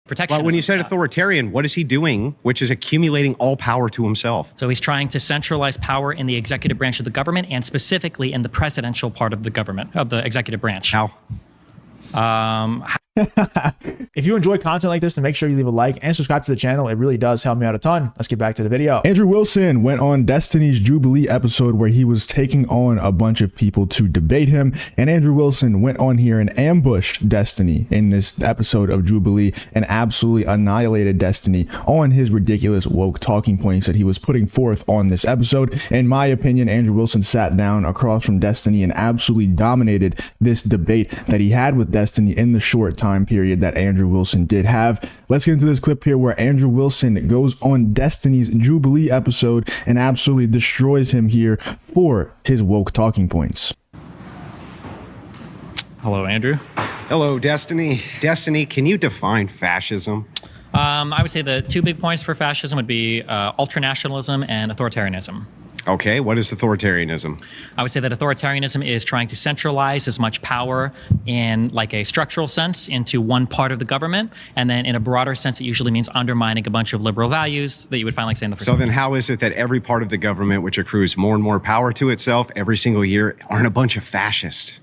protectionism. But when you said authoritarian, what is he doing, which is accumulating all power to himself? So he's trying to centralize power in the executive branch of the government, and specifically in the presidential part of the government, of the executive branch. How? If you enjoy content like this, then make sure you leave a like and subscribe to the channel. It really does help me out a ton. Let's get back to the video. Andrew Wilson went on Destiny's Jubilee episode where he was taking on a bunch of people to debate him. And Andrew Wilson went on here and ambushed Destiny in this episode of Jubilee and absolutely annihilated Destiny on his ridiculous woke talking points that he was putting forth on this episode. In my opinion, Andrew Wilson sat down across from Destiny and absolutely dominated this debate that he had with Destiny in the short time period that Andrew Wilson did have. Let's get into this clip here where Andrew Wilson goes on Destiny's Jubilee episode and absolutely destroys him here for his woke talking points. Hello, Andrew. Hello, Destiny. Destiny, can you define fascism? I would say the two big points for fascism would be ultranationalism and authoritarianism. Okay, what is authoritarianism? I would say that authoritarianism is trying to centralize as much power in like a structural sense into one part of the government, and then in a broader sense it usually means undermining a bunch of liberal values that you would find, like, say, in the first. So then how is it that every part of the government which accrues more and more power to itself every single year aren't a bunch of fascists?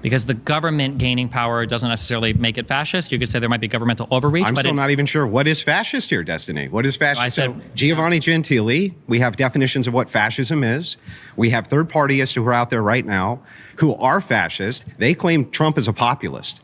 Because the government gaining power doesn't necessarily make it fascist. You could say there might be governmental overreach. I'm but still not even sure what is fascist here, Destiny. What is fascist? I said, so Giovanni Gentili, we have definitions of what fascism is. We have third partyists who are out there right now who are fascist. They claim Trump is a populist.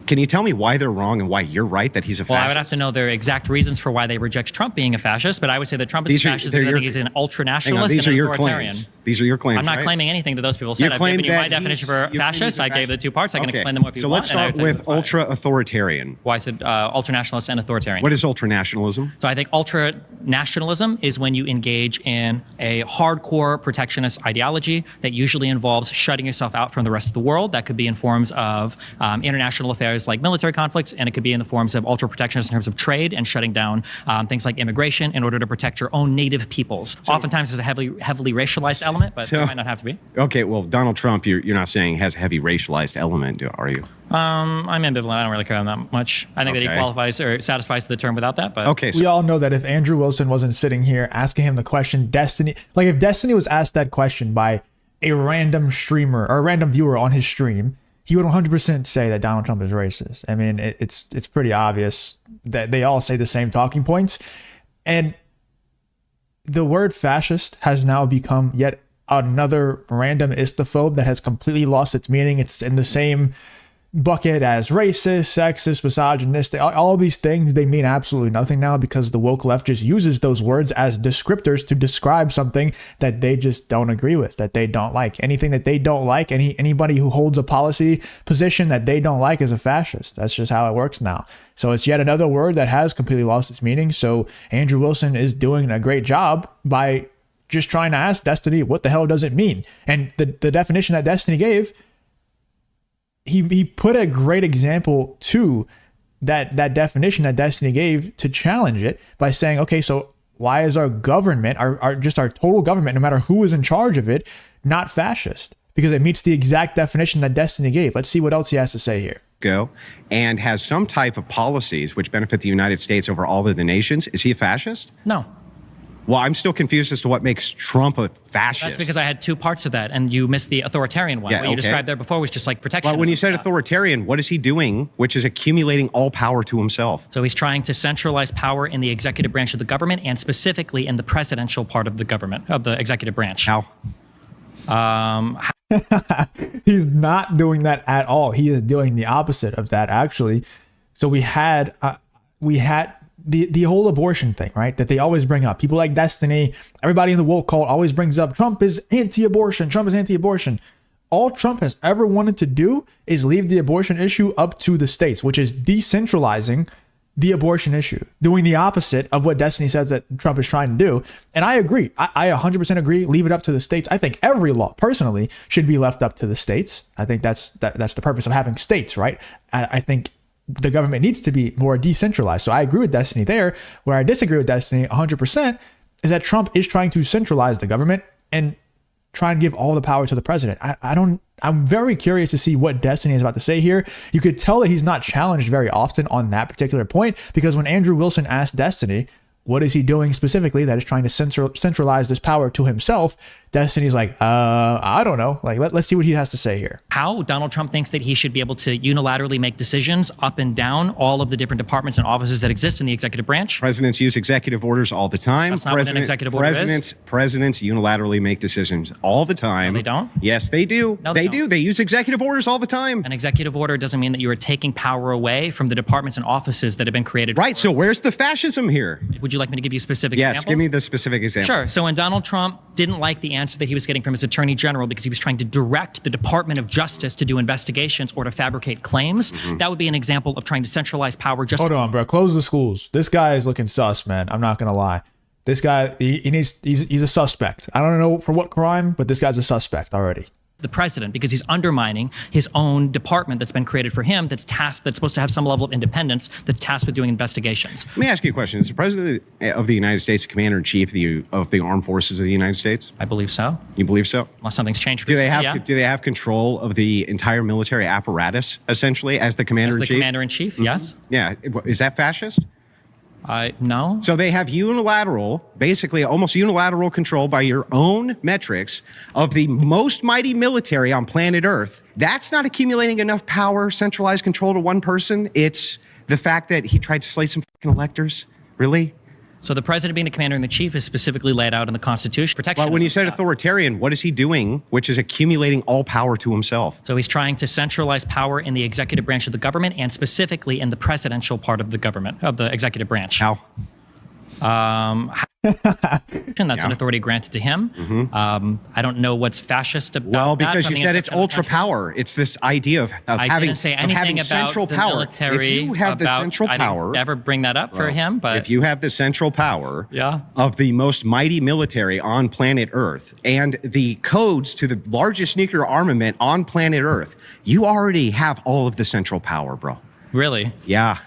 Can you tell me why they're wrong and why you're right that he's a fascist? Well, I would have to know their exact reasons for why they reject Trump being a fascist, but I would say that Trump is a fascist because I think he's an ultra-nationalist and an authoritarian. These are your claims, I'm not right? claiming anything that those people said. I've given you my definition for fascist. I gave the two parts. I can explain them more if you want. So let's start with ultra-authoritarian. Well, I said ultra-nationalist and authoritarian. What is ultra-nationalism? So I think ultra-nationalism is when you engage in a hardcore protectionist ideology that usually involves shutting yourself out from the rest of the world. That could be in forms of international affairs like military conflicts, and it could be in the forms of ultra-protectionist in terms of trade and shutting down things like immigration in order to protect your own native peoples. So, oftentimes there's a heavily racialized element, but it might not have to be. Okay, well, Donald Trump, you're not saying has a heavy racialized element, are you? I'm ambivalent. I don't really care on that much. I think that he qualifies or satisfies the term without that. But okay, so we all know that if Andrew Wilson wasn't sitting here asking him the question, Destiny, like if Destiny was asked that question by a random streamer or a random viewer on his stream, he would 100% say that Donald Trump is racist. I mean, it's pretty obvious that they all say the same talking points. And the word fascist has now become yet another random istophobe that has completely lost its meaning. It's in the same bucket as racist, sexist, misogynistic, all these things. They mean absolutely nothing now because the woke left just uses those words as descriptors to describe something that they just don't agree with, that they don't like. Anything that they don't like, anybody who holds a policy position that they don't like is a fascist. That's just how it works now. So it's yet another word that has completely lost its meaning. So Andrew Wilson is doing a great job by just trying to ask Destiny, what the hell does it mean? And the definition that Destiny gave, he put a great example to that definition that Destiny gave to challenge it by saying, okay, so why is our government, our total government, no matter who is in charge of it, not fascist? Because it meets the exact definition that Destiny gave. Let's see what else he has to say here. And has some type of policies which benefit the United States over all other nations. Is he a fascist? No. Well, I'm still confused as to what makes Trump a fascist. That's because I had two parts of that, and you missed the authoritarian one. Yeah, what you described there before was just like protectionism. Well, when you said authoritarian, what is he doing, which is accumulating all power to himself? So he's trying to centralize power in the executive branch of the government, and specifically in the presidential part of the government, of the executive branch. How? He's not doing that at all. He is doing the opposite of that, actually. So we had the whole abortion thing, right? That they always bring up. People like Destiny, everybody in the woke cult always brings up Trump is anti-abortion. Trump is anti-abortion. All Trump has ever wanted to do is leave the abortion issue up to the states, which is decentralizing the abortion issue, doing the opposite of what Destiny says that Trump is trying to do. And I agree. I 100% agree. Leave it up to the states. I think every law, personally, should be left up to the states. I think that's the purpose of having states, right? I think the government needs to be more decentralized. So I agree with Destiny there. Where I disagree with Destiny 100% is that Trump is trying to centralize the government. And try and give all the power to the president. I'm very curious to see what Destiny is about to say here. You could tell that he's not challenged very often on that particular point, because when Andrew Wilson asked Destiny, what is he doing specifically that is trying to centralize this power to himself, Destiny's like, I don't know. Like, let's see what he has to say here. How Donald Trump thinks that he should be able to unilaterally make decisions up and down all of the different departments and offices that exist in the executive branch. Presidents use executive orders all the time. That's not what an executive order is. Presidents unilaterally make decisions all the time. No, they don't? Yes, they do. No, they don't. do. They use executive orders all the time. An executive order doesn't mean that you are taking power away from the departments and offices that have been created. Right. So where's the fascism here? Would you like me to give you specific Yes, examples? give me the specific example. Sure. So when Donald Trump didn't like the answer that he was getting from his attorney general because he was trying to direct the Department of Justice to do investigations or to fabricate claims, that would be an example of trying to centralize power. Just Hold on, bro. Close the schools. This guy is looking sus, man. I'm not gonna lie. This guy, he's a suspect. I don't know for what crime, but this guy's a suspect already. the president, because he's undermining his own department that's been created for him, that's supposed to have some level of independence, that's tasked with doing investigations. Let me ask you a question. Is the president of the United States the commander-in-chief of the armed forces of the United States? I believe so. You believe so? Unless something's changed. Do they have yeah. do they have control of the entire military apparatus, essentially, as the commander-in-chief? As the commander-in-chief, yes. Yeah. Is that fascist? No. So they have unilateral, basically almost unilateral control by your own metrics of the most mighty military on planet Earth. That's not accumulating enough power, centralized control to one person. It's the fact that he tried to slay some fucking electors. Really? So the president being the commander-in-chief is specifically laid out in the Constitution. Protection. Well, when you said authoritarian, what is he doing, which is accumulating all power to himself? So he's trying to centralize power in the executive branch of the government and specifically in the presidential part of the government, of the executive branch. How? That's an authority granted to him. I don't know what's fascist about that. Well, because from you the said it's inception of the ultra country. power. It's this idea of having, I didn't say anything about central the power. military. If you have the central I power, didn't ever bring that up for him. But if you have the central power Yeah. of the most mighty military on planet Earth and the codes to the largest nuclear armament on planet Earth, you already have all of the central power, bro. really, Yeah.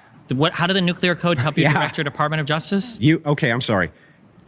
how do the nuclear codes help you Yeah. direct your Department of Justice? Okay, I'm sorry.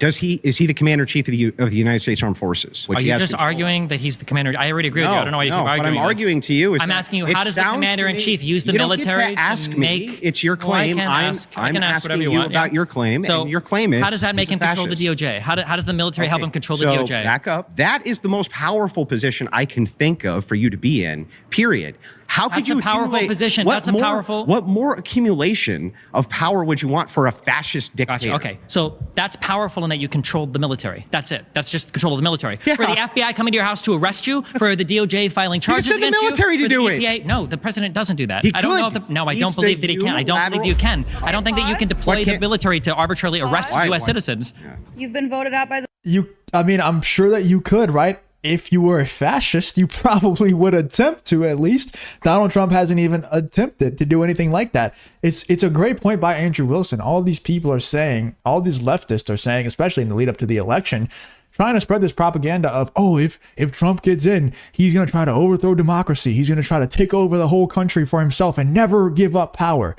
Is he the commander-in-chief of the United States Armed Forces? Which Are he you has just control arguing that he's the commander? I already agree with you. I don't know why you keep what arguing. I'm arguing to you is I'm asking you, it how does the sounds to commander-in-chief me- use the you don't get military to ask to me. make? It's your claim. Well, I'm I can ask whatever asking you want. about your claim, So and your claim is how does that make he's him a control the fascist. DOJ? How does the military help him control the So DOJ? back up. That is the most powerful position I can think of for you to be in, period. How could That's you a powerful accumulate- position. what That's a more- powerful- What more accumulation of power would you want for a fascist dictator? Gotcha. Okay, so that's powerful in that you controlled the military. That's it. That's just control of the military. Yeah. For the FBI coming to your house to arrest you, for the DOJ filing charges send the against military you, to for do the it. EPA, no, the president doesn't do that. He I don't know could. if no, I He's don't believe the that he can. I don't believe that you can. I don't think that you can deploy the can't- military to arbitrarily arrest Why? U.S. Why? citizens. You've been voted out by the I'm sure that you could, right? If you were a fascist, you probably would attempt to, at least. Donald Trump hasn't even attempted to do anything like that. It's a great point by Andrew Wilson. All these people are saying, all these leftists are saying, especially in the lead up to the election, trying to spread this propaganda of, oh, if Trump gets in, he's going to try to overthrow democracy. He's going to try to take over the whole country for himself and never give up power.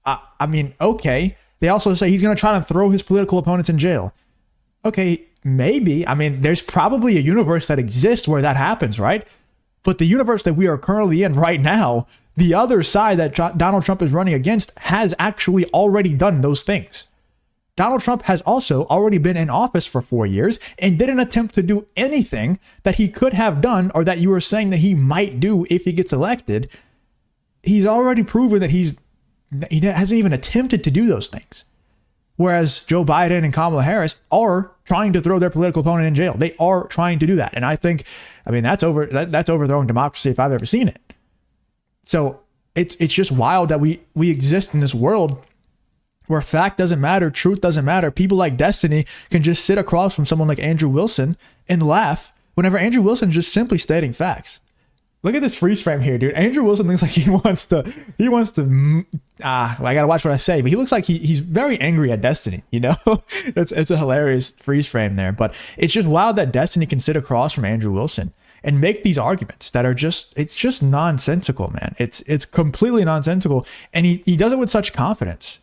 I mean, okay. They also say he's going to try to throw his political opponents in jail. Okay, maybe. I mean, there's probably a universe that exists where that happens, right? But the universe that we are currently in right now, the other side that Donald Trump is running against has actually already done those things. Donald Trump has also already been in office for 4 years and didn't attempt to do anything that he could have done or that you were saying that he might do if he gets elected. He's already proven that he hasn't even attempted to do those things. Whereas Joe Biden and Kamala Harris are trying to throw their political opponent in jail. They are trying to do that. And I think, that's overthrowing democracy if I've ever seen it. So it's just wild that we exist in this world where fact doesn't matter, truth doesn't matter. People like Destiny can just sit across from someone like Andrew Wilson and laugh whenever Andrew Wilson is just simply stating facts. Look at this freeze frame here, dude. Andrew Wilson looks like he wants to, I gotta watch what I say, but he looks like he's very angry at Destiny, you know? It's a hilarious freeze frame there, but it's just wild that Destiny can sit across from Andrew Wilson and make these arguments that are it's just nonsensical, man. It's completely nonsensical. And he does it with such confidence.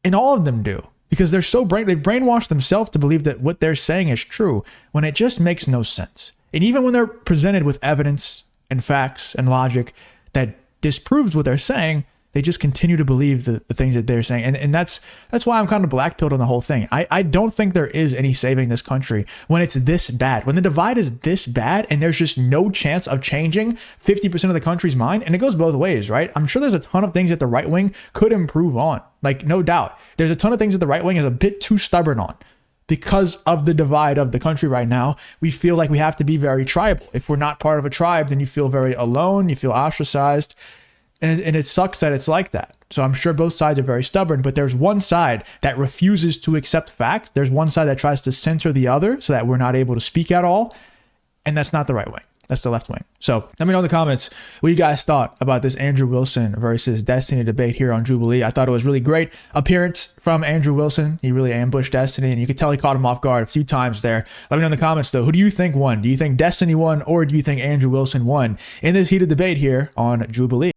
And all of them do, because they've brainwashed themselves to believe that what they're saying is true when it just makes no sense. And even when they're presented with evidence and facts and logic that disproves what they're saying, they just continue to believe the things that they're saying. And that's why I'm kind of black-pilled on the whole thing. I don't think there is any saving this country when it's this bad. When the divide is this bad and there's just no chance of changing 50% of the country's mind, and it goes both ways, right? I'm sure there's a ton of things that the right wing could improve on. Like, no doubt. There's a ton of things that the right wing is a bit too stubborn on. Because of the divide of the country right now, we feel like we have to be very tribal. If we're not part of a tribe, then you feel very alone, you feel ostracized. And it sucks that it's like that. So I'm sure both sides are very stubborn, but there's one side that refuses to accept facts. There's one side that tries to censor the other so that we're not able to speak at all. And that's not the right wing. That's the left wing. So let me know in the comments what you guys thought about this Andrew Wilson versus Destiny debate here on Jubilee. I thought it was really great appearance from Andrew Wilson. He really ambushed Destiny, and you could tell he caught him off guard a few times there. Let me know in the comments, though. Who do you think won? Do you think Destiny won, or do you think Andrew Wilson won in this heated debate here on Jubilee?